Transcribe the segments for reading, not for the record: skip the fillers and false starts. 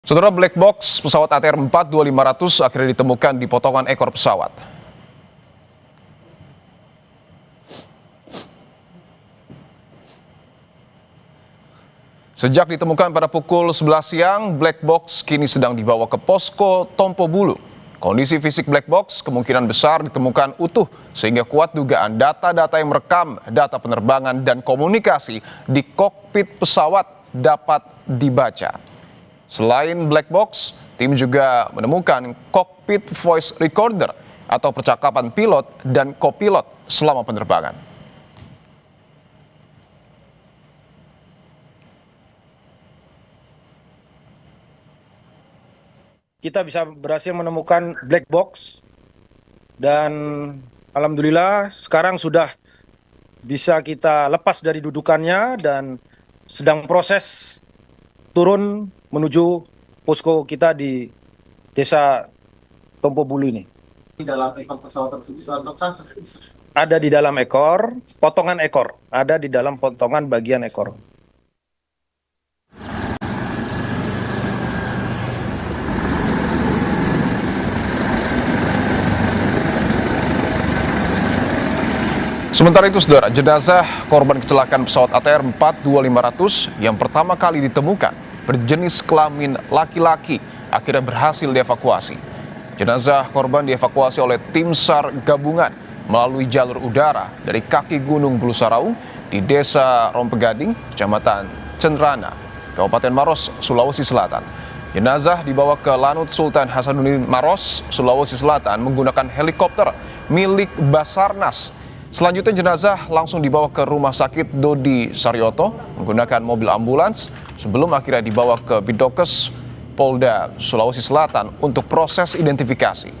Saudara, black box pesawat ATR 42500 akhirnya ditemukan di potongan ekor pesawat. Sejak ditemukan pada pukul 11 siang, black box kini sedang dibawa ke posko Tompo Bulu. Kondisi fisik black box kemungkinan besar ditemukan utuh sehingga kuat dugaan data-data yang merekam data penerbangan dan komunikasi di kokpit pesawat dapat dibaca. Selain black box, tim juga menemukan cockpit voice recorder atau percakapan pilot dan kopilot selama penerbangan. Kita bisa berhasil menemukan black box dan alhamdulillah sekarang sudah bisa kita lepas dari dudukannya dan sedang proses turun menuju posko kita di desa Tompo Bulu ini. Di dalam ekor pesawat tersebut Ada di dalam ekor, potongan ekor, ada di dalam potongan bagian ekor. Sementara itu, saudara, jenazah korban kecelakaan pesawat ATR 42500 yang pertama kali ditemukan berjenis kelamin laki-laki akhirnya berhasil dievakuasi. Jenazah korban dievakuasi oleh tim SAR gabungan melalui jalur udara dari kaki Gunung Bulu Saraung di Desa Rompegading, Kecamatan Cenrana, Kabupaten Maros, Sulawesi Selatan. Jenazah dibawa ke Lanut Sultan Hasanuddin Maros, Sulawesi Selatan menggunakan helikopter milik Basarnas. Selanjutnya jenazah langsung dibawa ke Rumah Sakit Dodi Saryoto menggunakan mobil ambulans sebelum akhirnya dibawa ke Bidokes Polda Sulawesi Selatan untuk proses identifikasi.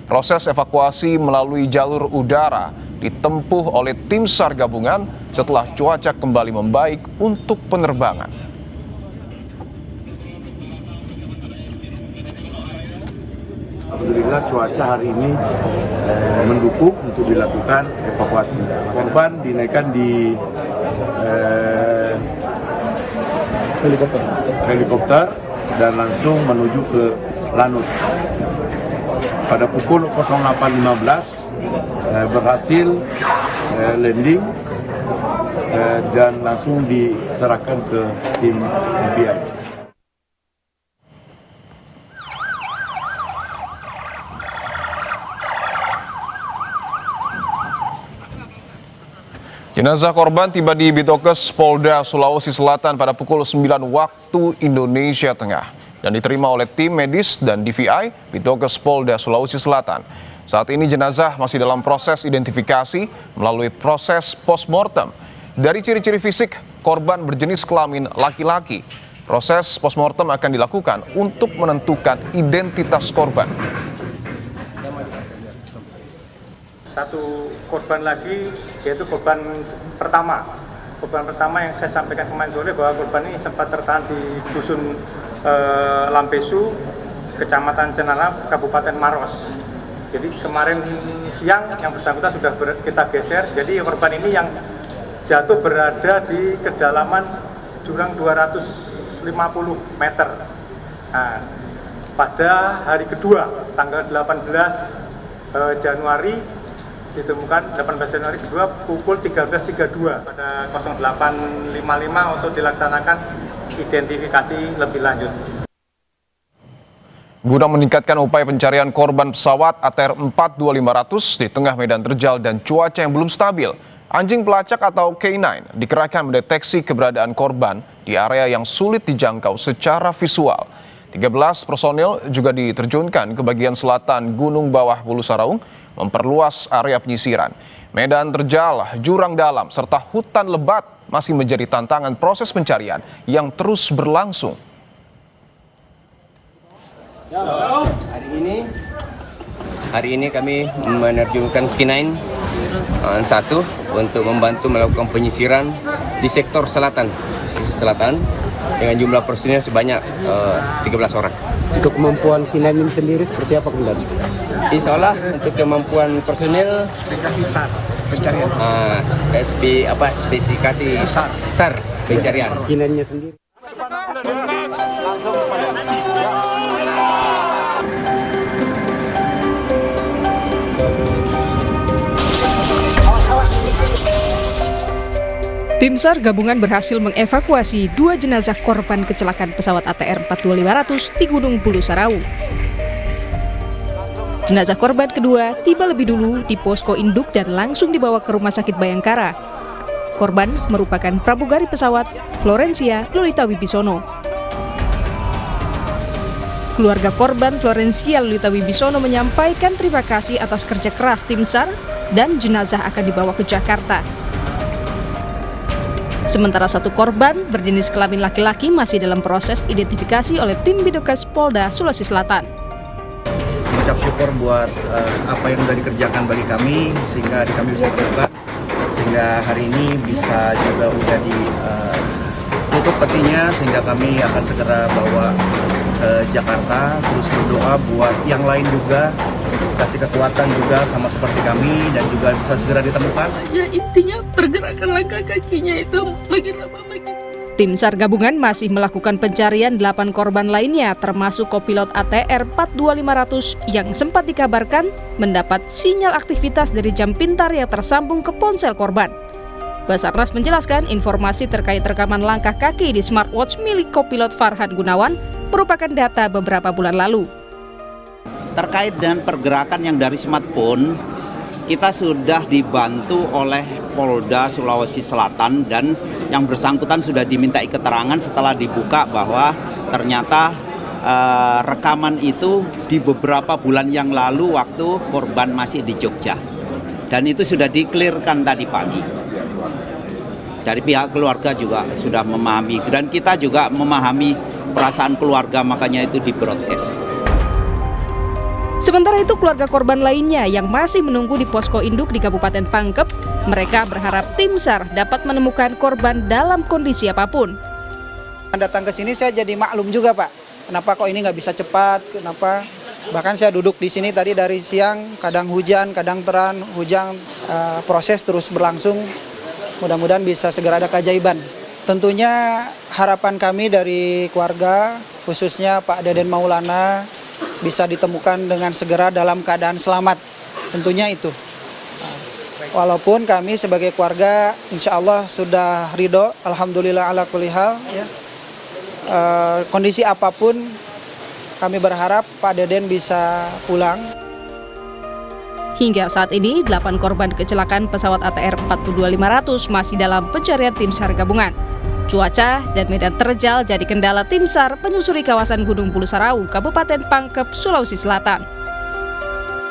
Proses evakuasi melalui jalur udara ditempuh oleh tim SAR gabungan setelah cuaca kembali membaik untuk penerbangan. Alhamdulillah cuaca hari ini mendukung untuk dilakukan evakuasi. Korban dinaikkan di helikopter dan langsung menuju ke Lanut. Pada pukul 08.15 berhasil landing dan langsung diserahkan ke tim DPI. Jenazah korban tiba di Bidokes Polda Sulawesi Selatan pada pukul 9 waktu Indonesia Tengah dan diterima oleh tim medis dan DVI Bidokes Polda Sulawesi Selatan. Saat ini jenazah masih dalam proses identifikasi melalui proses postmortem. Dari ciri-ciri fisik, korban berjenis kelamin laki-laki. Proses postmortem akan dilakukan untuk menentukan identitas korban. Satu korban lagi, yaitu korban pertama. Korban pertama yang saya sampaikan kemarin sore bahwa korban ini sempat tertahan di dusun Lampesu, Kecamatan Cenrana, Kabupaten Maros. Jadi kemarin siang yang bersangkutan sudah kita geser. Jadi korban ini yang jatuh berada di kedalaman jurang 250 meter. Nah, pada hari kedua, tanggal 18 Januari ditemukan 18 Januari kedua pukul 13.32 pada 08.55 untuk dilaksanakan identifikasi lebih lanjut. Guna meningkatkan upaya pencarian korban pesawat ATR 42500 di tengah medan terjal dan cuaca yang belum stabil, anjing pelacak atau K9 dikerahkan mendeteksi keberadaan korban di area yang sulit dijangkau secara visual. 13 personil juga diterjunkan ke bagian selatan Gunung Bawah Bulu Saraung memperluas area penyisiran. Medan terjal, jurang dalam, serta hutan lebat masih menjadi tantangan proses pencarian yang terus berlangsung. Hari ini kami menerjunkan K9 satu untuk membantu melakukan penyisiran di sektor selatan, sisi selatan, dengan jumlah personil sebanyak 13 orang. Untuk kemampuan K9 ini sendiri seperti apa kendali? Insya Allah untuk kemampuan personil spesifikasi SAR pencarian. K9-nya sendiri. Tim SAR gabungan berhasil mengevakuasi 2 jenazah korban kecelakaan pesawat ATR 42500 di Gunung Bulu Sarawu. Jenazah korban kedua tiba lebih dulu di posko induk dan langsung dibawa ke Rumah Sakit Bayangkara. Korban merupakan pramugari pesawat Florencia Lolita Wibisono. Keluarga korban Florencia Lolita Wibisono menyampaikan terima kasih atas kerja keras tim SAR dan jenazah akan dibawa ke Jakarta. Sementara satu korban berjenis kelamin laki-laki masih dalam proses identifikasi oleh tim Bidokes Polda Sulawesi Selatan. Ucap syukur buat apa yang sudah dikerjakan bagi kami sehingga kami bisa terlibat, sehingga hari ini bisa juga udah ditutup petinya sehingga kami akan segera bawa ke Jakarta. Terus berdoa buat yang lain juga, kasih kekuatan juga sama seperti kami dan juga bisa segera ditemukan. Ya intinya pergerakan langkah kakinya itu makin lama makin. Tim SAR gabungan masih melakukan pencarian 8 korban lainnya termasuk kopilot ATR 42500 yang sempat dikabarkan mendapat sinyal aktivitas dari jam pintar yang tersambung ke ponsel korban. Basarnas menjelaskan informasi terkait rekaman langkah kaki di smartwatch milik kopilot Farhan Gunawan merupakan data beberapa bulan lalu. Terkait dengan pergerakan yang dari smartphone, kita sudah dibantu oleh Polda Sulawesi Selatan dan yang bersangkutan sudah dimintai keterangan setelah dibuka bahwa ternyata rekaman itu di beberapa bulan yang lalu waktu korban masih di Jogja. Dan itu sudah diklirkan tadi pagi. Dari pihak keluarga juga sudah memahami dan kita juga memahami perasaan keluarga, makanya itu di-broadcast. Sementara itu keluarga korban lainnya yang masih menunggu di posko induk di Kabupaten Pangkep, mereka berharap tim SAR dapat menemukan korban dalam kondisi apapun. Datang ke sini saya jadi maklum juga Pak, kenapa kok ini nggak bisa cepat, kenapa? Bahkan saya duduk di sini tadi dari siang, kadang hujan, kadang terang, hujan, proses terus berlangsung. Mudah-mudahan bisa segera ada keajaiban. Tentunya harapan kami dari keluarga, khususnya Pak Deden Maulana, bisa ditemukan dengan segera dalam keadaan selamat. Tentunya itu. Walaupun kami sebagai keluarga insya Allah sudah ridho, alhamdulillah ala kulli hal. Ya. Kondisi apapun kami berharap Pak Deden bisa pulang. Hingga saat ini, 8 korban kecelakaan pesawat ATR 42500 masih dalam pencarian tim SAR gabungan. Cuaca dan medan terjal jadi kendala tim SAR menyusuri kawasan Gunung Bulu Sarawu, Kabupaten Pangkep, Sulawesi Selatan.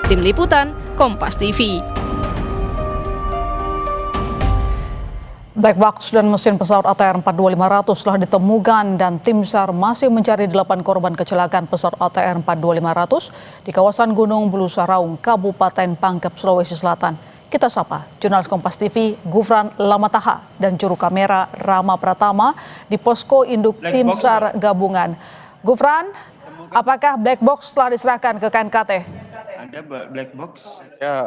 Tim Liputan, Kompas TV. Black box dan mesin pesawat ATR 42500 telah ditemukan dan tim SAR masih mencari 8 korban kecelakaan pesawat ATR 42500 di kawasan Gunung Bulu Sarawu, Kabupaten Pangkep, Sulawesi Selatan. Kita sapa jurnalis Kompas TV Gufran Lamataha dan juru kamera Rama Pratama di posko induk tim SAR gabungan. Gufran, apakah black box telah diserahkan ke KNKT? Ada black box? Ya,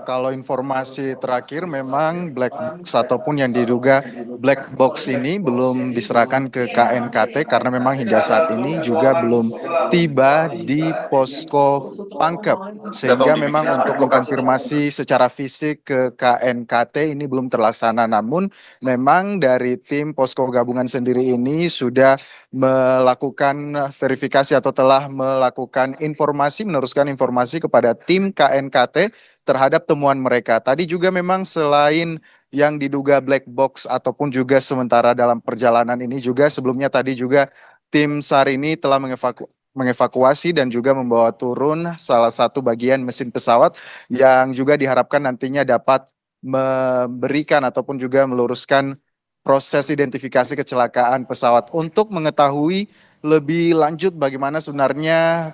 kalau informasi terakhir memang black box ataupun yang diduga black box ini belum diserahkan ke KNKT karena memang hingga saat ini juga belum tiba di posko Pangkep. Sehingga memang untuk mengkonfirmasi secara fisik ke KNKT ini belum terlaksana. Namun memang dari tim posko gabungan sendiri ini sudah melakukan verifikasi atau telah melakukan meneruskan informasi kepada tim KNKT terhadap temuan mereka. Tadi juga memang selain yang diduga black box ataupun juga sementara dalam perjalanan ini juga sebelumnya tadi juga tim SAR ini telah mengevakuasi dan juga membawa turun salah satu bagian mesin pesawat yang juga diharapkan nantinya dapat memberikan ataupun juga meluruskan proses identifikasi kecelakaan pesawat untuk mengetahui lebih lanjut bagaimana sebenarnya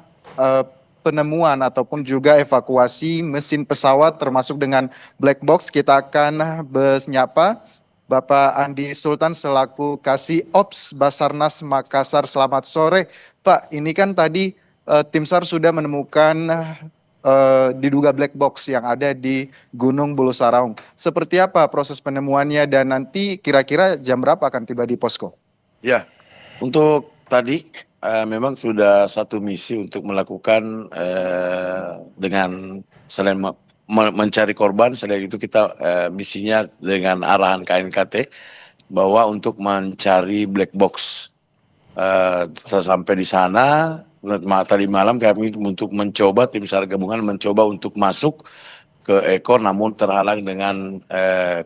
penemuan ataupun juga evakuasi mesin pesawat termasuk dengan black box. Kita akan menyapa Bapak Andi Sultan selaku Kasih Ops Basarnas Makassar. Selamat sore Pak, ini kan tadi tim SAR sudah menemukan diduga black box yang ada di Gunung Bulu Sarawu. Seperti apa proses penemuannya dan nanti kira-kira jam berapa akan tiba di posko? Ya, untuk tadi memang sudah satu misi untuk melakukan dengan selain mencari korban. Selain itu kita misinya dengan arahan KNKT bahwa untuk mencari black box. Sampai di sana tadi malam kami untuk mencoba, tim SAR gabungan mencoba untuk masuk ke ekor, namun terhalang dengan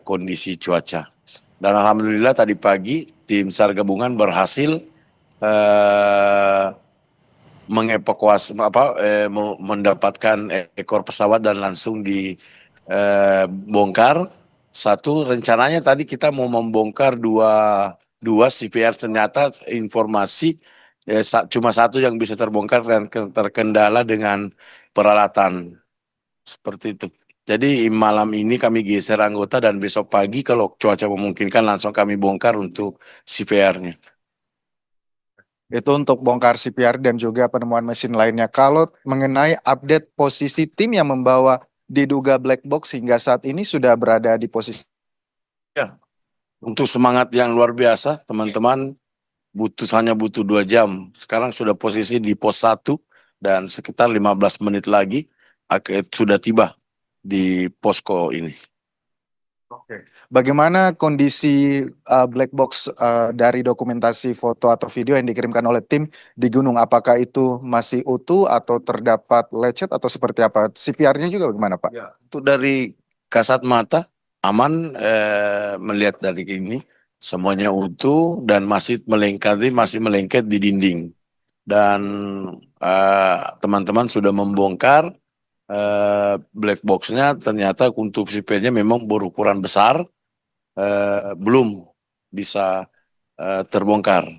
kondisi cuaca. Dan alhamdulillah tadi pagi tim SAR gabungan berhasil mengevakuasi mendapatkan ekor pesawat dan langsung dibongkar. Satu, rencananya tadi kita mau membongkar dua CPR, ternyata informasi cuma satu yang bisa terbongkar dan terkendala dengan peralatan seperti itu. Jadi malam ini kami geser anggota dan besok pagi kalau cuaca memungkinkan langsung kami bongkar untuk CPR-nya. Itu untuk bongkar CPR dan juga penemuan mesin lainnya. Kalau mengenai update posisi tim yang membawa diduga black box hingga saat ini sudah berada di posisi. Ya, untuk semangat yang luar biasa, teman-teman hanya butuh 2 jam. Sekarang sudah posisi di pos 1 dan sekitar 15 menit lagi sudah tiba di posko ini. Oke. Bagaimana kondisi black box dari dokumentasi foto atau video yang dikirimkan oleh tim di gunung? Apakah itu masih utuh atau terdapat lecet atau seperti apa? CPR-nya juga bagaimana, Pak? Ya, itu dari kasat mata aman, melihat dari ini semuanya utuh dan masih melengket di dinding. Dan teman-teman sudah membongkar black box-nya, ternyata untuk CPR-nya memang berukuran besar, belum bisa terbongkar.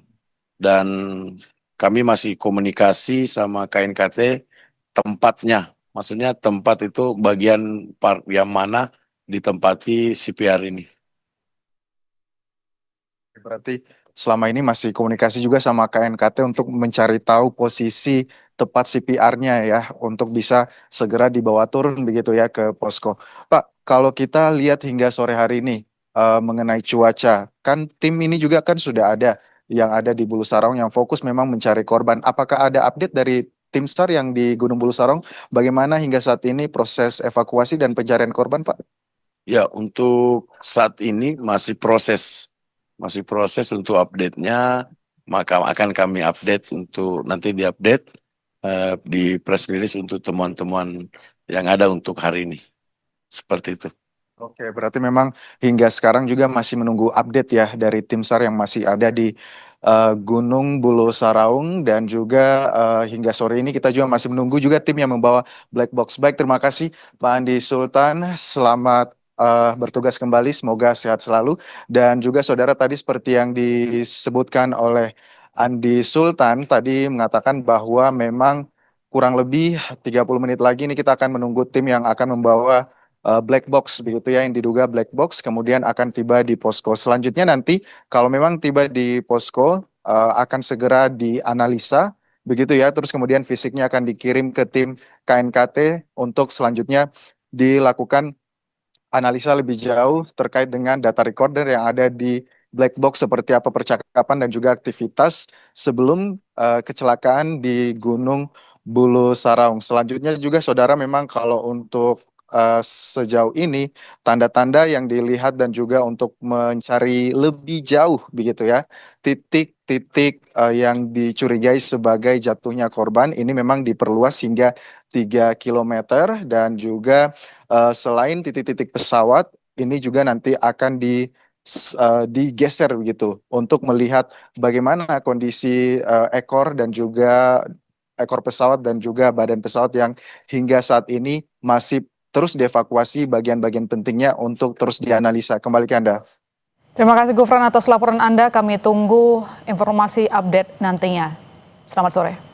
Dan kami masih komunikasi sama KNKT tempatnya, maksudnya tempat itu bagian yang mana ditempati CPR ini. Berarti selama ini masih komunikasi juga sama KNKT untuk mencari tahu posisi tepat CPR-nya ya, untuk bisa segera dibawa turun begitu ya ke posko. Pak, kalau kita lihat hingga sore hari ini mengenai cuaca, kan tim ini juga kan sudah ada yang ada di Bulu Sarong yang fokus memang mencari korban. Apakah ada update dari tim SAR yang di Gunung Bulu Sarong? Bagaimana hingga saat ini proses evakuasi dan pencarian korban, Pak? Ya, untuk saat ini masih proses untuk update-nya, maka akan kami update untuk nanti diupdate di press release untuk temuan-temuan yang ada untuk hari ini. Seperti itu. Oke, berarti memang hingga sekarang juga masih menunggu update ya dari tim SAR yang masih ada di Gunung Bulu Saraung, dan juga hingga sore ini kita juga masih menunggu juga tim yang membawa black box. Baik, terima kasih Pak Andi Sultan, selamat bertugas kembali, semoga sehat selalu. Dan juga saudara, tadi seperti yang disebutkan oleh Andi Sultan tadi mengatakan bahwa memang kurang lebih 30 menit lagi ini kita akan menunggu tim yang akan membawa black box begitu ya, yang diduga black box, kemudian akan tiba di posko. Selanjutnya nanti kalau memang tiba di posko akan segera dianalisa begitu ya, terus kemudian fisiknya akan dikirim ke tim KNKT untuk selanjutnya dilakukan analisa lebih jauh terkait dengan data recorder yang ada di black box, seperti apa percakapan dan juga aktivitas sebelum kecelakaan di Gunung Bulu Saraung. Selanjutnya juga saudara, memang kalau untuk sejauh ini tanda-tanda yang dilihat dan juga untuk mencari lebih jauh begitu ya, titik-titik yang dicurigai sebagai jatuhnya korban ini memang diperluas hingga 3 km, dan juga selain titik-titik pesawat ini juga nanti akan digeser begitu untuk melihat bagaimana kondisi ekor dan juga ekor pesawat dan juga badan pesawat yang hingga saat ini masih terus dievakuasi bagian-bagian pentingnya untuk terus dianalisa. Kembali ke Anda. Terima kasih Gufran atas laporan Anda. Kami tunggu informasi update nantinya. Selamat sore.